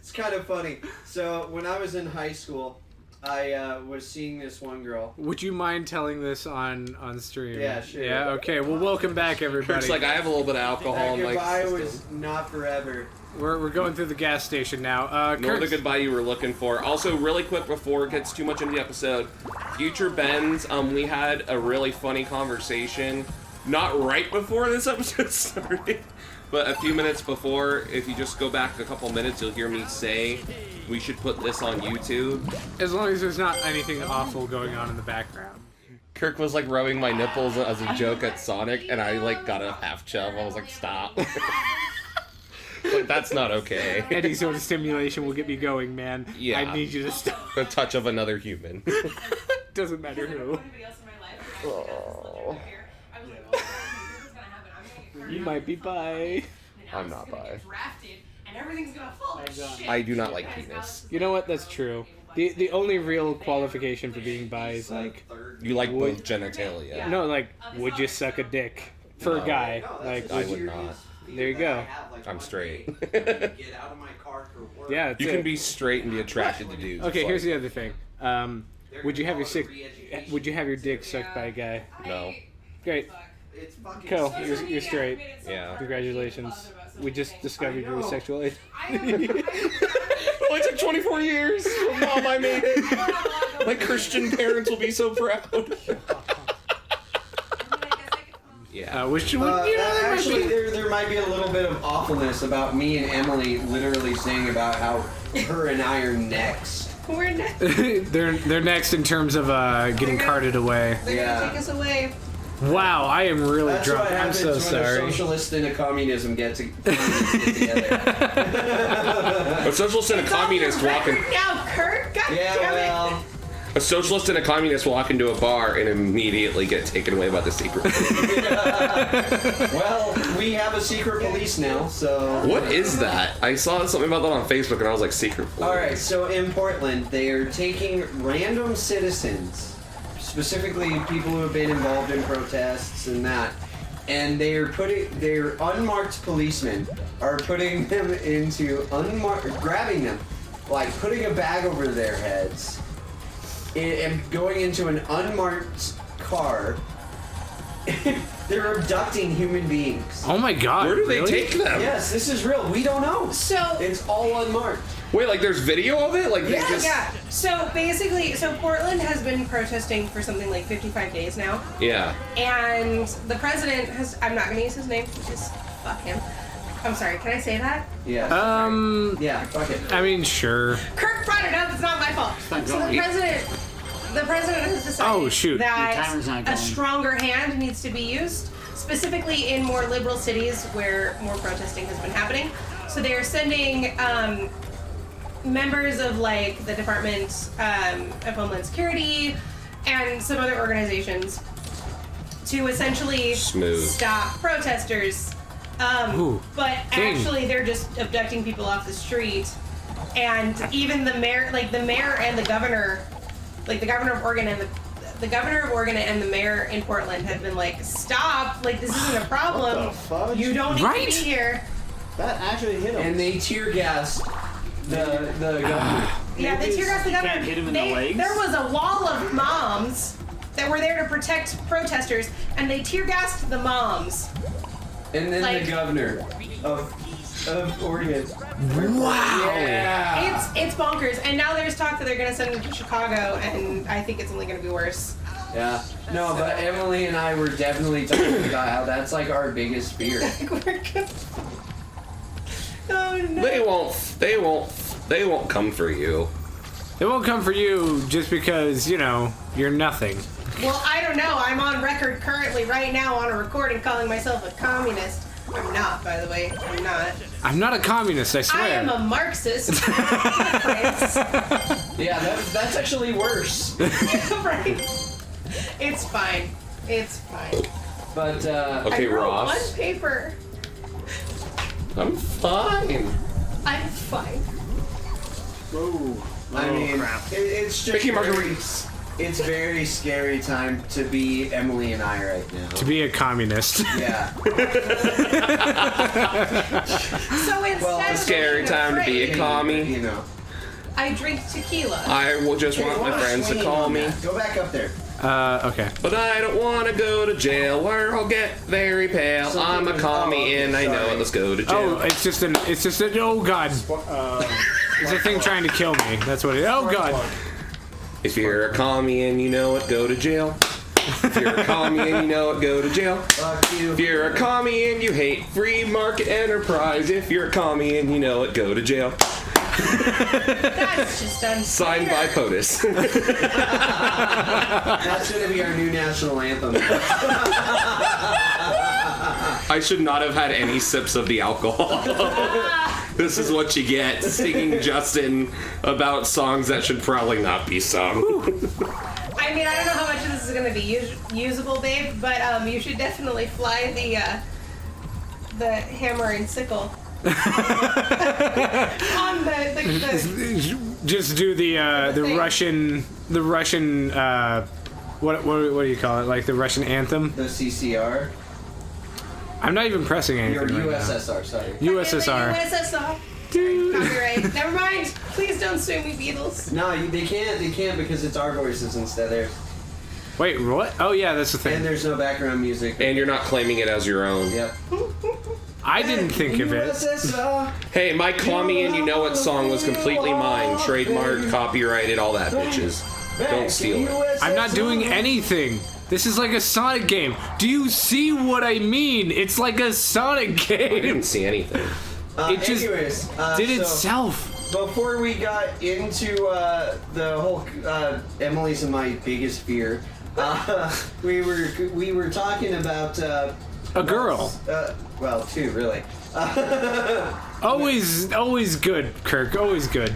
It's kind of funny. So when I was in high school, I was seeing this one girl. Would you mind telling this on stream? Yeah, sure. Yeah, okay. Well, welcome back, everybody. Kirk's like, I have a little bit of alcohol That in my goodbye system. was not forever. We're going through the gas station now. Nor the Kirk's- goodbye you were looking for. Also, really quick before it gets too much into the episode, Future Benz, we had a really funny conversation. Not right before this episode started, but a few minutes before. If you just go back a couple minutes, you'll hear me say we should put this on YouTube. As long as there's not anything awful going on in the background. Kirk was like rubbing my nipples as a joke at Sonic, and I like got a half chub. I was like, stop. Like, that's not okay. Any sort of stimulation will get me going, man. Yeah. I need you to stop. The touch of another human. Doesn't matter who. You might be bi. I'm not bi. And everything's gonna fall to shit. I do not like penis. You know what? That's true. The only real qualification for being bi is like, You like both genitalia. no, like, would you suck a dick for a guy? Like, I would not. there you go. I'm straight. Get out of my car for work. Yeah, it's You it. can be straight and be attracted to dudes. Okay, It's here's like, the other thing. Would you have your dick sucked by a guy? No. Great. It's fucking Cool. stupid. You're straight. Yeah. Congratulations. We just discovered your sexual age. Well, it took 24 years. Mom, I made it. My Christian parents will be so proud. Yeah. Which one? You know, there might Actually, be- there might be a little bit of awfulness about me and Emily literally saying about how her and I are next. We're next. they're next in terms of getting carted away. They're Yeah. gonna take us away. Wow, I am really That's drunk. what I'm happens so when a sorry. socialist and a communism get together. A socialist and a It's on your communist walk in, record now, Kurt. God Yeah, damn it. well, a socialist and a communist walk into a bar and immediately get taken away by the secret. well, we have a secret police now, so. What is that? I saw something about that on Facebook and I was like, secret police. All right, so in Portland, they are taking random citizens, specifically people who have been involved in protests and that, and they are their unmarked policemen are putting them into grabbing them, like putting a bag over their heads, and going into an unmarked car. They're abducting human beings. Oh my god. Where do they really? take them? Yes, this is real. We don't know. So It's all unmarked. Wait, like there's video of it? Like they Yeah, just... yeah. So basically, Portland has been protesting for something like 55 days now, Yeah. and the president has. I'm not gonna use his name. Just fuck him. I'm sorry. Can I say that? Yeah. Yeah. Fuck it. I mean, sure. Kirk brought it up. It's not my fault. So the president has decided Oh, shoot. The that timer's not a going. stronger hand needs to be used, specifically in more liberal cities where more protesting has been happening. So they are sending members of like the Department of Homeland Security and some other organizations to essentially Smooth. stop protesters. Ooh. But Dang. actually, they're just abducting people off the street, and even the mayor and the governor, like the governor of Oregon and the governor of Oregon and the mayor in Portland have been like, stop! Like this isn't a problem. What the fudge? You don't need Right? to be here. That actually hit him. And they tear gassed the governor. Yeah, they tear gassed the governor. can't hit him in the legs? There was a wall of moms that were there to protect protesters, and they tear gassed the moms. And then Like- the governor of Oregon. Wow. Yeah. It's bonkers. And now there's talk that they're gonna send them to Chicago, and I think it's only gonna be worse. Yeah. No, but Emily and I were definitely talking about how that's like our biggest fear. Oh no. They won't come for you. They won't come for you just because, you know, you're nothing. Well, I don't know. I'm on record currently right now on a recording calling myself a communist. I'm not, by the way. I'm not. I'm not a communist, I swear. I am a Marxist. Difference. Yeah, that's actually worse. Right? It's fine. It's fine. But Okay, I wrote Ross. one paper. I'm fine. I'm fine. Whoa. I mean, crap. it's just Mickey Marguerites. it's very scary time to be Emily and I right now. To be a communist. Yeah. So instead Well, of a scary being time to be a afraid, commie. You know. I drink tequila. I will just Hey, want my why friends to swinging call on me. that? Go back up there. Okay. But I don't want to go to jail where I'll get very pale. I'm a commie and I know it. Let's go to Oh, jail. it's just oh god. It's a thing trying to kill me. That's what it is. Oh god. If you're a commie and you know it, go to jail. If you're a commie and you know it, go to jail. Fuck you. If you're a commie and you hate free market enterprise, if you're a commie and you know it, go to jail. That's just unfair. Signed by POTUS. That's gonna be our new national anthem. I should not have had any sips of the alcohol. This is what you get, singing Justin about songs that should probably not be sung. I mean, I don't know how much of this is going to be usable, babe, but you should definitely fly the hammer and sickle. On the Just do the thing. Russian what do you call it? Like the Russian anthem? The CCR. I'm not even pressing anything Your right USSR, sorry. now. USSR. USSR. Copyright. Never mind. Please don't sue me, Beatles. No, they can't because it's our voices instead of theirs. Wait, what? Oh yeah, that's the And thing. there's no background music. And you're not claiming it as your own. Yep. I didn't think of it. USSR. Hey, my Commie and You Know It song was completely mine. Trademark, copyrighted, all that, bitches. Don't steal it. I'm not doing anything. This is like a Sonic game. Do you see what I mean? It's like a Sonic I game. didn't see anything. It just anyways, did so itself. Before we got into the whole Emily's and my biggest fear, we were talking about A girl. Well, two really. Always good, Kirk. Always good.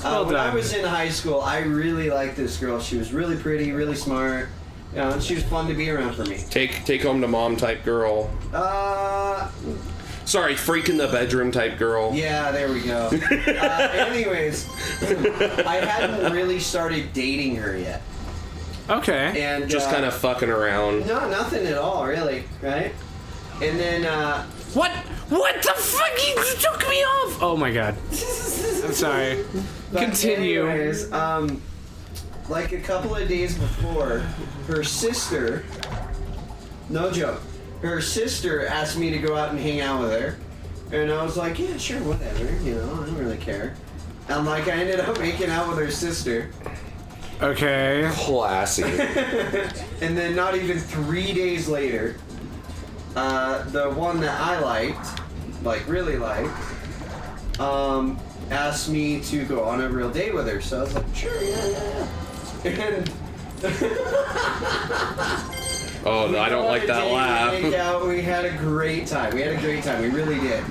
Well When I done. was in high school, I really liked this girl. She was really pretty, really smart. You know, and she was fun to be around for me. Take home to mom type girl. Sorry, freak in the bedroom type girl. Yeah, there we go. Anyways, I hadn't really started dating her yet, Okay. and Just kind of fucking around. no, nothing at all, really, right? And then What? What the fuck? You took me off. Oh my god. I'm sorry. but Continue. Anyways, like a couple of days before, her sister, no joke, her sister asked me to go out and hang out with her, and I was like, yeah, sure, whatever, you know, I don't really care. And like, I ended up making out with her sister. Okay. Classy. And then not even 3 days later, the one that I liked, like really liked, asked me to go on a real date with her. So I was like, sure, yeah. And Oh, no, I don't like that Make laugh. out. We had a great time. We really did.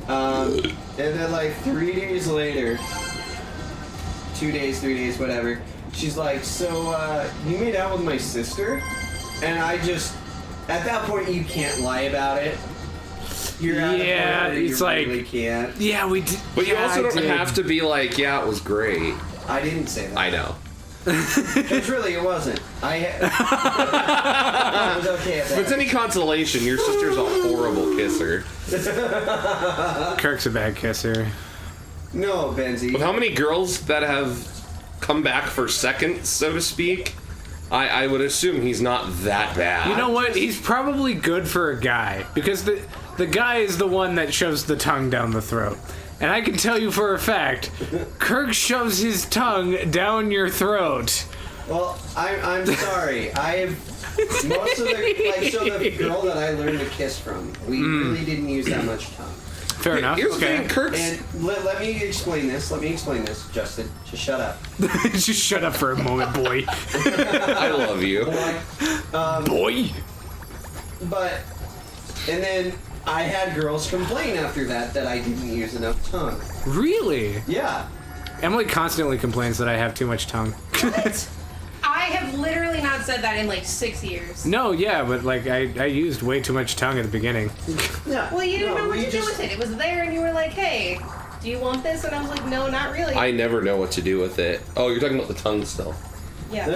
And then like 3 days later, 2 days, 3 days, whatever, she's like, so you made out with my sister? And I just, at that point, you can't lie about it. You're at a point Yeah, where it's you like- really can't. Yeah, we did. But you yeah, also I don't did. have to be like, yeah, it was great. I didn't say that. I know. Because really, it wasn't. I was okay at If it's that. any consolation, your sister's a horrible kisser. Kirk's a bad kisser. No, Benzie. With how many girls that have come back for seconds, so to speak, I would assume he's not that bad. You know what? He's probably good for a guy because the guy is the one that shoves the tongue down the throat. And I can tell you for a fact, Kirk shoves his tongue down your throat. Well, I'm sorry. I have most of the girl that I learned to kiss from, we really didn't use that much tongue. Fair enough. Here's the Okay. thing, Kirk's. And let me explain this. Justin. Just shut up. Just shut up for a moment, boy. I love you. Boy. But and then I had girls complain after that I didn't use enough tongue. Really? Yeah. Emily constantly complains that I have too much tongue. I have literally not said that in like 6 years. No, yeah, but like I used way too much tongue at the beginning. Yeah. Well, you didn't know what we to do with it. It was there, and you were like, "Hey, do you want this?" And I was like, "No, not really." I never know what to do with it. Oh, you're talking about the tongue still. Yeah.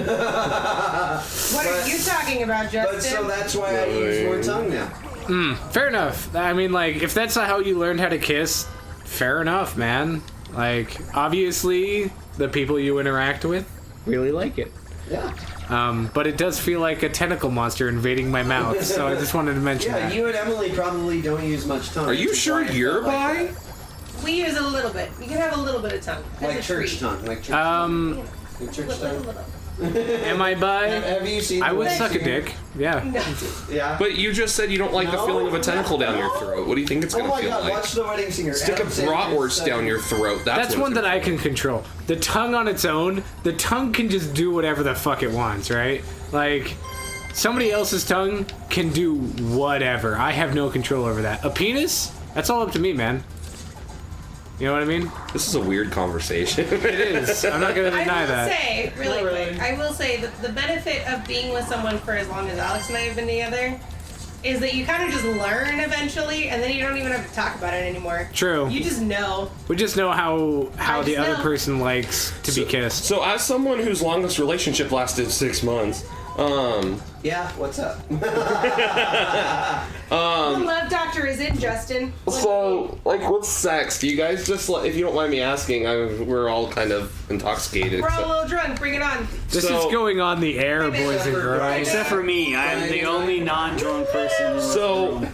What are you talking about, Justin? But so that's why I use more tongue now. Fair enough. I mean, like, if that's not how you learned how to kiss, fair enough, man. Like, obviously, the people you interact with really like it. Yeah. But it does feel like a tentacle monster invading my mouth, so I just wanted to mention Yeah, that. you and Emily probably don't use much tongue. Are you which is sure why I you're felt like bi? that. We use a little bit. You can have a little bit of tongue. as Like a church treat. tongue. Like church Um, Like church Little, tongue. little. am I bi? Have you seen I the would wedding suck a singer? dick. Yeah. No. Yeah. But you just said you don't like the No. feeling of a tentacle down your throat. What do you think it's Oh gonna my feel god, like? watch The Wedding Singer. Stick a Adam Sandler's bratwurst son. down your throat. That's That's one that I can control. The tongue on its own, the tongue can just do whatever the fuck it wants, right? Like, somebody else's tongue can do whatever. I have no control over that. A penis? That's all up to me, man. You know what I mean? This is a weird conversation. It is. I'm not gonna I deny will that. say, really Not quick, really. I will say that the benefit of being with someone for as long as Alex and I have been together is that you kind of just learn eventually, and then you don't even have to talk about it anymore. True. You just know. We just know how I the just other know. person likes to be kissed. So, as someone whose longest relationship lasted 6 months, Yeah, what's up? The love doctor is in, Justin. so like with sex, do you guys just like, if you don't mind me asking, we're all kind of intoxicated. We're all a except- little drunk. Bring it on. This So- is going on the air, Maybe boys and except for girls. Brian. Except for me, I am the only non-drunk person in this So, room.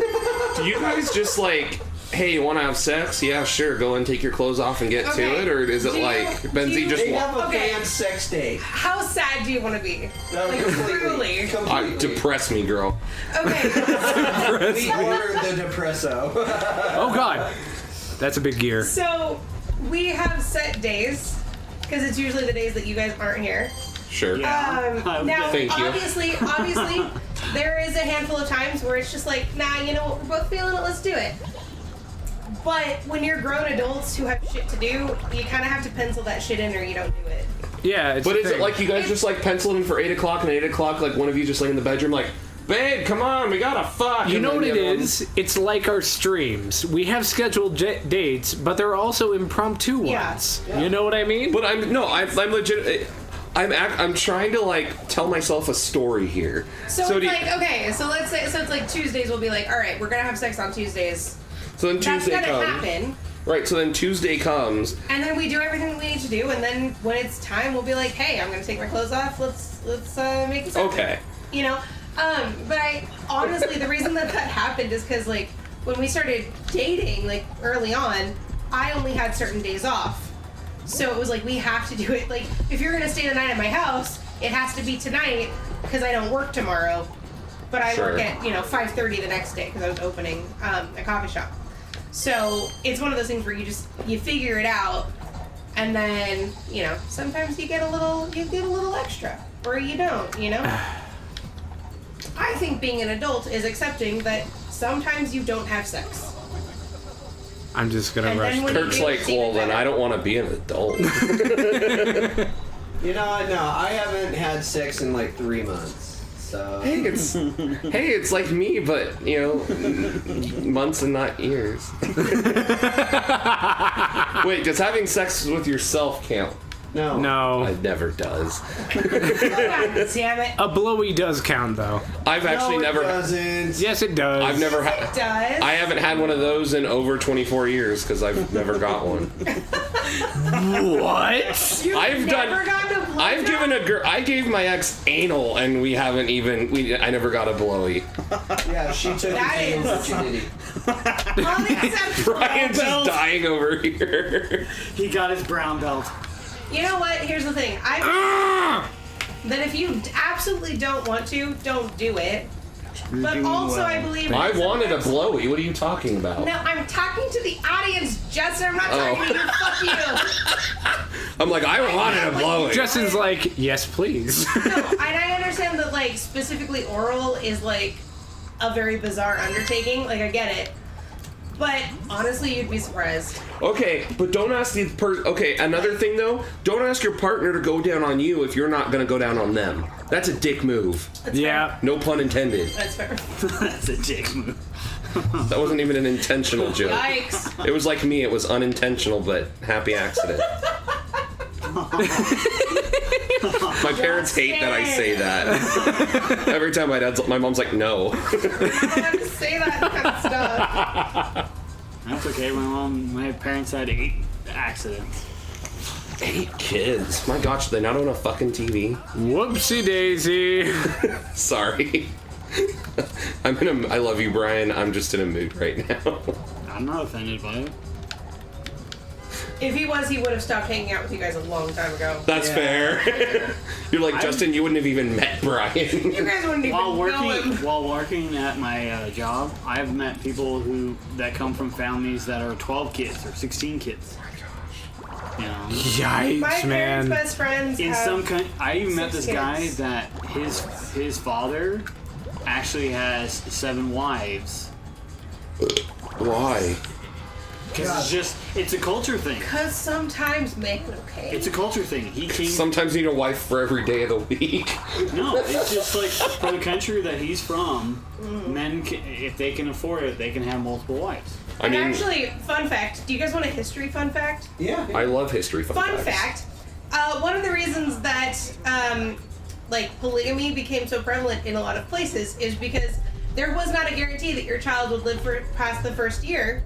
do you guys just like, hey, you want to have sex? Yeah, sure. Go and take your clothes off and get Okay. to it, or is it Do you- like do Benzie you- just They want? have a Okay. fan sex day. How sad do you want to be? No, Like, truly. Completely. Depress me, girl. Okay. We ordered the Depresso. Oh god, that's a big gear. So we have set days because it's usually the days that you guys aren't here. Sure. Yeah. Now, Thank you. obviously, there is a handful of times where it's just like, nah, you know what, we're both feeling it, let's do it. But when you're grown adults who have shit to do, you kind of have to pencil that shit in or you don't do it. Yeah, it's But a is it thing. like you guys just like penciled in for 8 o'clock, and at 8 o'clock, like one of you just like in the bedroom, like, babe, come on, we gotta fuck. You and know then what the it other one- is? It's like our streams. We have scheduled dates, but they're also impromptu Yeah. ones. You know what I mean? But I'm legit. I'm trying to like tell myself a story here. So, do it's you- like, okay, so let's say, so it's like Tuesdays, we'll be like, all right, we're gonna have sex on Tuesdays. so then That's Tuesday gonna comes. happen. Right. So then Tuesday comes. And then we do everything we need to do, and then when it's time, we'll be like, "Hey, I'm gonna take my clothes off. Let's make this happen." Okay. You know, but I honestly, the reason that happened is because like when we started dating, like early on, I only had certain days off, so it was like we have to do it. Like if you're gonna stay the night at my house, it has to be tonight because I don't work tomorrow, but I work Sure. at 5:30 the next day because I was opening a coffee shop. So it's one of those things where you figure it out, and then sometimes you get a little extra, or you don't. I think being an adult is accepting that sometimes you don't have sex. I'm just gonna And rush. then when through. Kirk's you do, like, it's even well, then better. I don't want to be an adult. You know what? No, I haven't had sex in like 3 months. So hey, it's like me, but months and not years. Wait, does having sex with yourself count? no. No, It never does. God damn it. a blowy does count though. I've actually No, it never. doesn't. Yes, it does. I've never It had. does. I haven't had one of those in over 24 years because I've never got one. What? You've I've never done- gotten a blowjob? I've given a girl. I gave my ex anal, and we haven't even. I never got a blowy. Yeah, she took That his anal is- virginity. Unacceptable. Brian's belt. just dying over here. He got his brown belt. You know what? Here's the thing. That if you absolutely don't want to, don't do it. But doing also, well. I believe. I that wanted a sometimes- blowy. What are you talking about? No, I'm talking to the audience, Justin. I'm not talking to you. Fuck you. I'm like, I wanted a blowy. Justin's like, yes, please. No, and I understand that, like, specifically oral is, like, a very bizarre undertaking. Like, I get it. But honestly, you'd be surprised. Okay, but don't ask the person. Okay, another thing though, don't ask your partner to go down on you if you're not gonna go down on them. That's a dick move. That's Yeah. No pun intended. Fair. That's fair. That's a dick move. That wasn't even an intentional joke. Yikes. It was like me. It was unintentional, but happy accident. My parents hate that I say that. Every time my mom's like, no. I don't have to say that kind of stuff. That's okay. My parents had 8 accidents. 8 kids. My gosh, they not own a fucking TV. Whoopsie daisy. Sorry. I love you, Brian. I'm just in a mood right now. I'm not offended by it. If he was, he would have stopped hanging out with you guys a long time ago. That's fair. You're like, Justin, you wouldn't have even met Brian. You guys wouldn't even know him. While working at my job, I've met people that come from families that are 12 kids or 16 kids. You know, My Yikes, parents' man. best friends in have some I even met 6 this guy kids. that his father actually has 7 wives. Why? Because it's a culture thing. Because sometimes, man, okay? It's a culture thing. He came. Sometimes you need a wife for every day of the week. No, it's just like for the country that he's from, men, if they can afford it, they can have multiple wives. I And mean, actually, fun fact. Do you guys want a history fun fact? Yeah. I love history fun Fun facts. fact. One of the reasons that polygamy became so prevalent in a lot of places is because there was not a guarantee that your child would live for past the first year.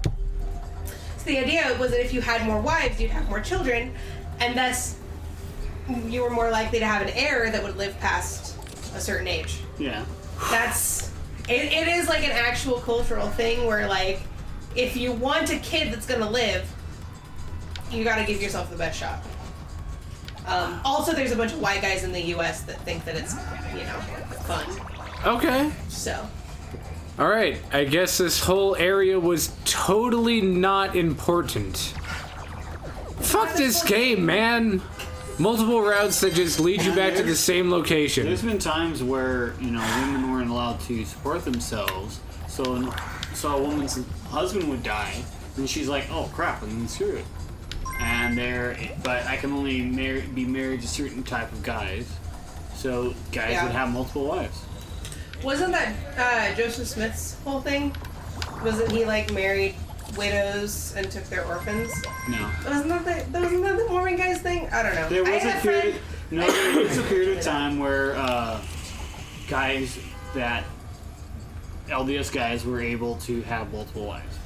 So the idea was that if you had more wives, you'd have more children, and thus you were more likely to have an heir that would live past a certain age. Yeah. It is like an actual cultural thing where, like, if you want a kid that's gonna live, you gotta give yourself the best shot. Also, there's a bunch of white guys in the U.S. that think that it's, fun. Okay. So, All right. I guess this whole area was totally not important. Fuck this game, man. Multiple routes that just lead you back to the same location. There's been times where women weren't allowed to support themselves, so a woman's husband would die, and she's like, "Oh crap, I'm screwed." But I can only be married to certain type of guys, so guys Yeah. would have multiple wives. wasn't that Joseph Smith's whole thing? Wasn't he like married widows and took their orphans? No, Wasn't that the Mormon guy's thing? I don't know. there I was had a a period. friend. No, there was a period of time where guys that LDS guys were able to have multiple wives,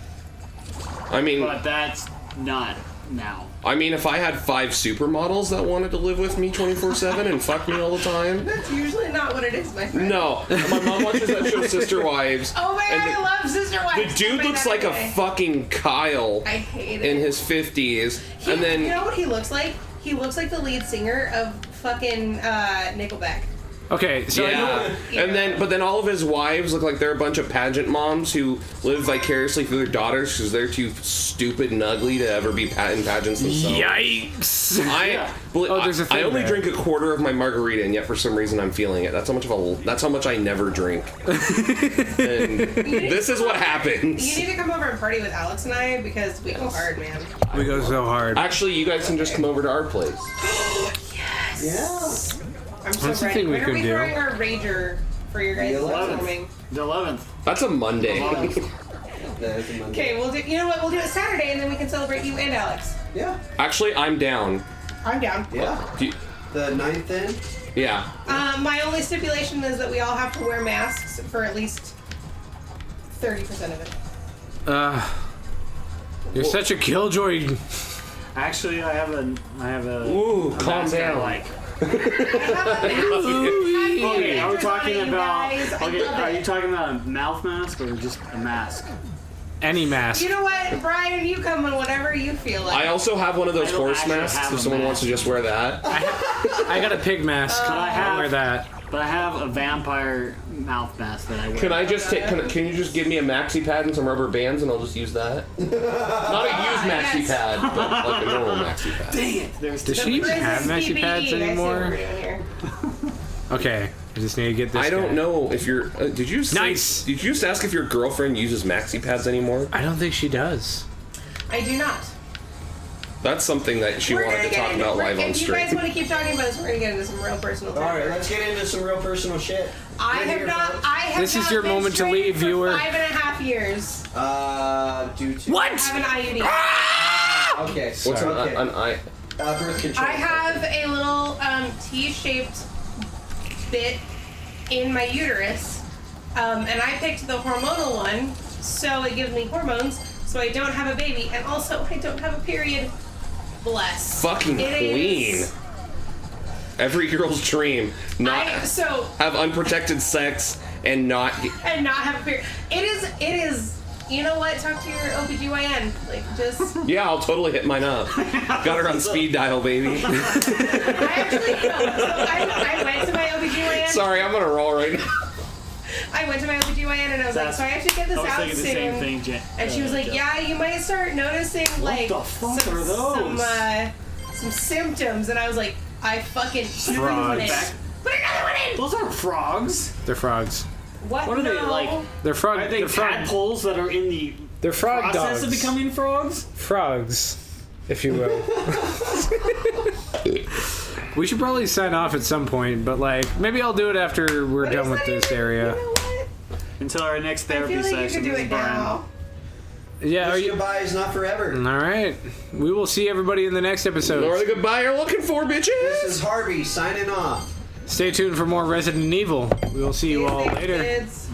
I mean, but that's not now. if I had 5 supermodels that wanted to live with me 24/7 and fuck me all the time. That's usually not what it is, my friend. No, my mom watches that show Sister Wives. Oh man, and I love Sister the Wives. dude looks like a fucking Kyle I hate in it. his 50s, and then you know what he looks like? He looks like the lead singer of fucking Nickelback. Okay, so I know. yeah, but then all of his wives look like they're a bunch of pageant moms who live vicariously through their daughters because they're too stupid and ugly to ever be in pageants themselves. Yikes! There's a thing I only there. drink a quarter of my margarita, and yet for some reason I'm feeling it. That's how much I never drink. And this is what happens. You need to come over and party with Alex and I because we go hard, man. We go so hard. Actually, you guys can just come over to our place. Yeah. I'm so That's the ready. thing we When are could we do. throwing our rager for your guys' The 11th. housewarming? The 11th. That's a Monday. That's a Monday. Okay, we'll do. You know what? We'll do it Saturday, and then we can celebrate you and Alex. Yeah. Actually, I'm down. I'm down. Yeah. The 9th then? Yeah. My only stipulation is that we all have to wear masks for at least 30% of it. You're such a killjoy. Actually, I have a Ooh, a calm mask I down. like. Okay, Okay, are we talking about? Okay, love are it. you talking about a mouth mask or just a mask? Any mask. You know what, Brian? You come in whatever you feel like. I also have one of those I don't horse actually masks have if a someone wants to mask. just wear that. I got a pig mask. I have- I'll wear that. But I have a vampire mouth mask that I wear. Can I just take? Can you just give me a maxi pad and some rubber bands and I'll just use that? Not a used maxi yes. pad, but like a normal maxi pad. Dang it! There's Does she even have This is maxi pads PPE. I see what we're anymore? doing here. Okay, I just need to get this. I don't guy. know if you're. Did you? Nice. Did you just ask if your girlfriend uses maxi pads anymore? I don't think she does. I do not. That's something that she We're wanted gonna to get talk into- about we're- live on If you guys stream. want to keep talking about this, we're gonna get into some real personal All right, things. let's get into some real personal shit. I Right have here, not. folks. I have This is not your been moment to straight leave, for viewer. 5.5 years. Due to What? I have an IUD. Okay. What's okay. an I? birth control. I have a little T-shaped bit in my uterus, and I picked the hormonal one, so it gives me hormones, so I don't have a baby, and also I don't have a period. Bless. Fucking It queen. is- Every girl's dream. Not have unprotected sex and not. And not have a period. It is. You know what? Talk to your OBGYN. Like, just. Yeah, I'll totally hit mine up. Got her on speed dial, baby. I actually, no. So I went to my OBGYN. Sorry, I'm gonna roll right now. I went to my OBGYN and I was like, so I have to get this I was out thinking soon. the same thing, Jen. And she was like, Jeff. yeah, you might start noticing like the fuck are those? some symptoms. And I was like, I fucking put another one in. Frogs. Put another one in. Those aren't frogs. They're frogs. What? What are they, No. like- They're frog. Are they They're frog. tadpoles that are in the They're frog process dogs. of becoming frogs? Frogs, if you will. We should probably sign off at some point, but like maybe I'll do it after we're But done it's with not this even- area. You know what? Until our next I therapy feel like you session. can do This it is Brian. now. Yeah. Are This you? goodbye is not forever. All right. We will see everybody in the next episode. Nor the goodbye you're looking for, bitches. This is Harvey signing off. Stay tuned for more Resident Evil. We will see you all These later. kids,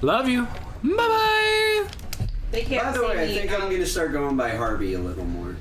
Love you. Bye bye. they can't By the see way, I me. think I'm gonna start going by Harvey a little more.